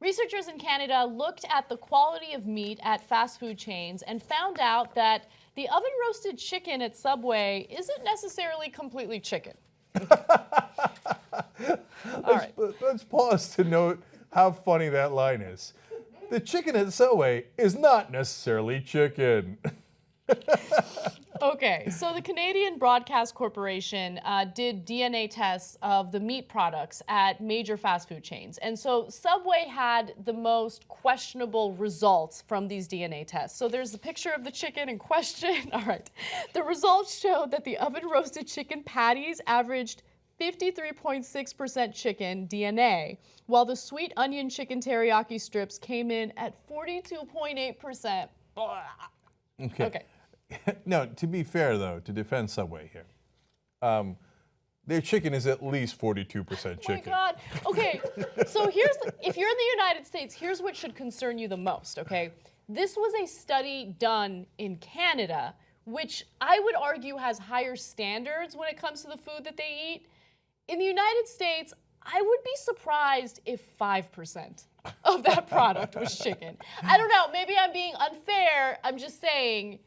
Researchers in Canada looked at the quality of meat at fast food chains and found out that the oven-roasted chicken at Subway isn't necessarily completely chicken. Let's pause to note how funny that line is. The chicken at Subway is not necessarily chicken. Okay, so the Canadian Broadcast Corporation did DNA tests of the meat products at major fast food chains. And so Subway had the most questionable results from these DNA tests. So there's a picture of the chicken in question. All right. The results showed that the oven-roasted chicken patties averaged 53.6% chicken DNA, while the sweet onion chicken teriyaki strips came in at 42.8%. Okay. No, to be fair, though, to defend Subway here, their chicken is at least 42% chicken. Oh my God. Okay, so if you're in the United States, here's what should concern you the most, okay? This was a study done in Canada, which I would argue has higher standards when it comes to the food that they eat. In the United States, I would be surprised if 5% of that product was chicken. I don't know, maybe I'm being unfair. I'm just saying,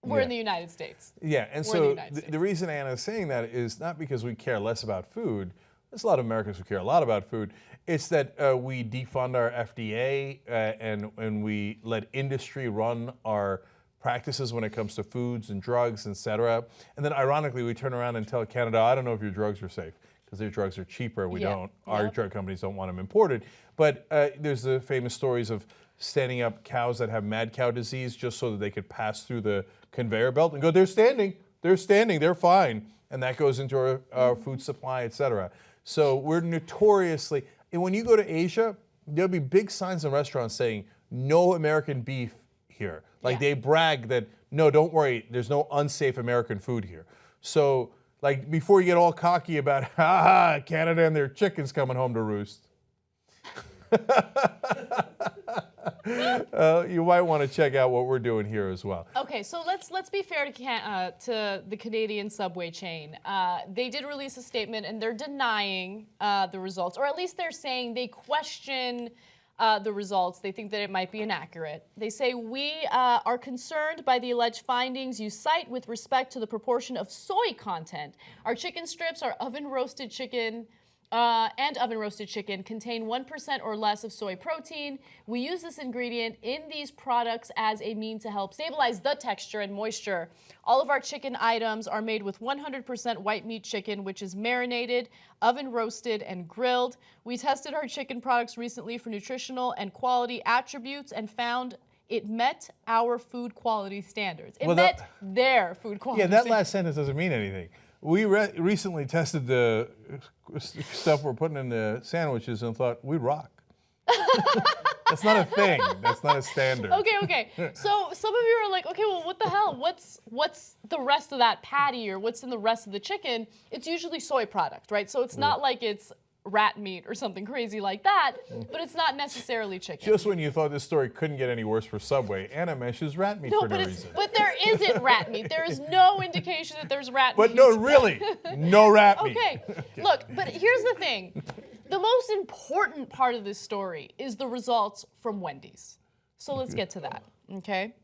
we're in the United States. Yeah, and so the reason Anna is saying that is not because we care less about food. There's a lot of Americans who care a lot about food. It's that we defund our FDA and we let industry run our practices when it comes to foods and drugs, et cetera. And then ironically, we turn around and tell Canada, I don't know if your drugs are safe, because their drugs are cheaper. We don't. Our drug companies don't want them imported. But there's the famous stories of standing up cows that have mad cow disease just so that they could pass through the conveyor belt and go, they're standing, they're fine. And that goes into our food supply, et cetera. So we're notoriously, and when you go to Asia, there'll be big signs in restaurants saying, no American beef here. Like they brag that, no, don't worry, there's no unsafe American food here. So like before you get all cocky about, Canada and their chickens coming home to roost. You might want to check out what we're doing here as well. Okay, so let's be fair to the Canadian Subway chain. They did release a statement and they're denying the results, or at least they're saying they question the results. They think that it might be inaccurate. They say, we are concerned by the alleged findings you cite with respect to the proportion of soy content. Our chicken strips are oven-roasted chicken and oven-roasted chicken contain 1% or less of soy protein. We use this ingredient in these products as a mean to help stabilize the texture and moisture. All of our chicken items are made with 100% white meat chicken, which is marinated, oven-roasted, and grilled. We tested our chicken products recently for nutritional and quality attributes and found it met our food quality standards. It met their food quality standards. Yeah, that last sentence doesn't mean anything. We recently tested the stuff we're putting in the sandwiches and thought, we rock. That's not a thing. That's not a standard. Okay. So some of you are like, okay, well, what the hell? What's the rest of that patty or what's in the rest of the chicken? It's usually soy product, right? So it's not like it's rat meat or something crazy like that, but it's not necessarily chicken. Just when you thought this story couldn't get any worse for Subway, Anna mentions rat meat for no reason. But there isn't rat meat. There is no indication that there's rat meat. But no, really, no rat meat. Okay, look, but here's the thing. The most important part of this story is the results from Wendy's. So let's get to that, okay?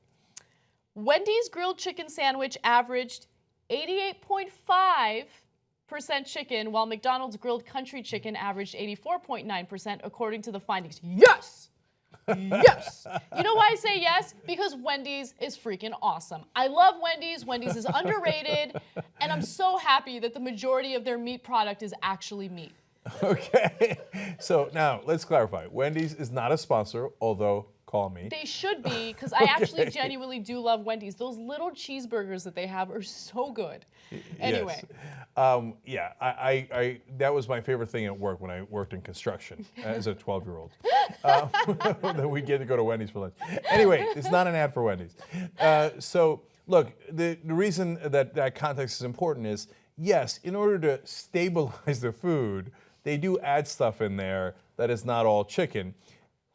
Wendy's grilled chicken sandwich averaged 88.5% chicken, while McDonald's grilled country chicken averaged 84.9%, according to the findings. Yes! Yes! You know why I say yes? Because Wendy's is freaking awesome. I love Wendy's. Wendy's is underrated, and I'm so happy that the majority of their meat product is actually meat. Okay, so now let's clarify. Wendy's is not a sponsor, although call me. They should be, because I actually genuinely do love Wendy's. Those little cheeseburgers that they have are so good. Anyway. Yes. I that was my favorite thing at work when I worked in construction as a 12-year-old. That we get to go to Wendy's for lunch. Anyway, it's not an ad for Wendy's. So look, the reason that context is important is, yes, in order to stabilize the food, they do add stuff in there that is not all chicken.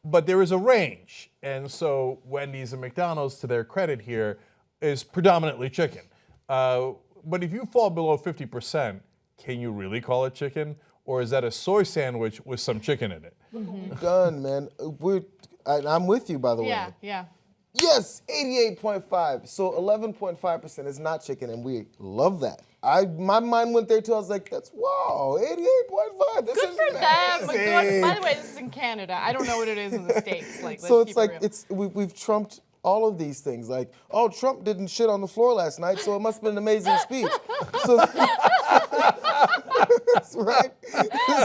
But there is a range. And so Wendy's and McDonald's, to their credit here, is predominantly chicken. But if you fall below 50%, can you really call it chicken? or is that a soy sandwich with some chicken in it? Done, man. I'm with you, by the way. Yeah, yeah. Yes, 88.5. So 11.5% is not chicken, and we love that. My mind went there too. I was like, "That's wow, 88.5. This Good is for them. amazing." By the way, this is in Canada. I don't know what it is in the States. Like, So let's it's keep like it real. we've trumped all of these things. Like, oh, Trump didn't shit on the floor last night, so it must have been an amazing speech. So that's right.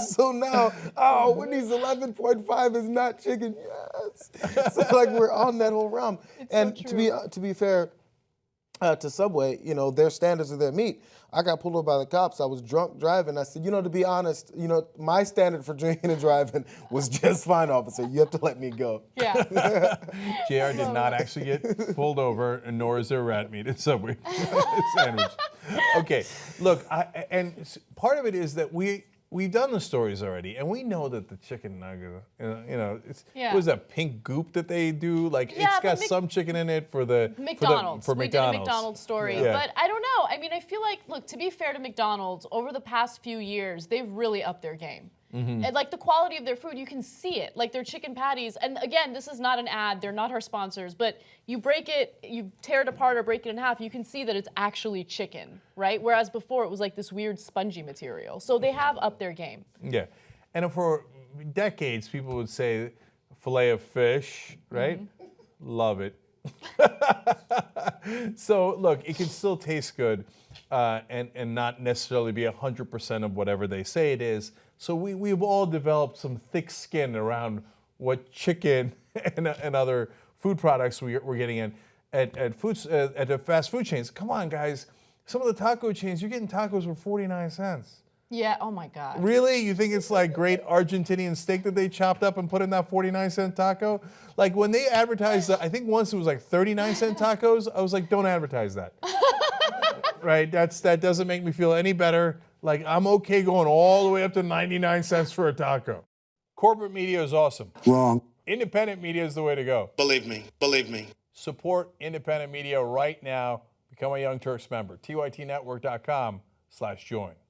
So now, oh, Wendy's 11.5 is not chicken. Yes. So like we're on that whole realm. And so true. to be fair to Subway, you know, their standards of their meat. I got pulled over by the cops. I was drunk driving. I said, you know, to be honest, you know, my standard for drinking and driving was just fine, officer. You have to let me go. Yeah. JR did not actually get pulled over, and nor is there rat meat at Subway sandwich. Okay, look, part of it is that we've done the stories already, and we know that the chicken nugget, it was a pink goop that they do. Like, Yeah, it's got but some chicken in it for the McDonald's. for We did a McDonald's. McDonald's story. Yeah. But I don't know. I mean, I feel like, look, to be fair to McDonald's, over the past few years, they've really upped their game. And like the quality of their food, you can see it. Like their chicken patties, and again, this is not an ad, they're not our sponsors, but you break it, you tear it apart or break it in half, you can see that it's actually chicken, right? Whereas before it was like this weird spongy material. So they have upped their game. Yeah, and for decades, people would say fillet of fish, right? Love it. So look, it can still taste good and not necessarily be 100% of whatever they say it is. So we've all developed some thick skin around what chicken and other food products we're getting in at the fast food chains. Come on, guys. Some of the taco chains, you're getting tacos for 49 cents. Yeah, oh my God. Really? You think it's like great Argentinian steak that they chopped up and put in that 49-cent taco? Like when they advertised, I think once it was like 39-cent tacos, I was like, don't advertise that. Right? That doesn't make me feel any better. Like I'm okay going all the way up to 99 cents for a taco. Corporate media is awesome. Wrong. Independent media is the way to go. Believe me. Believe me. Support independent media right now. Become a Young Turks member. tytnetwork.com/join.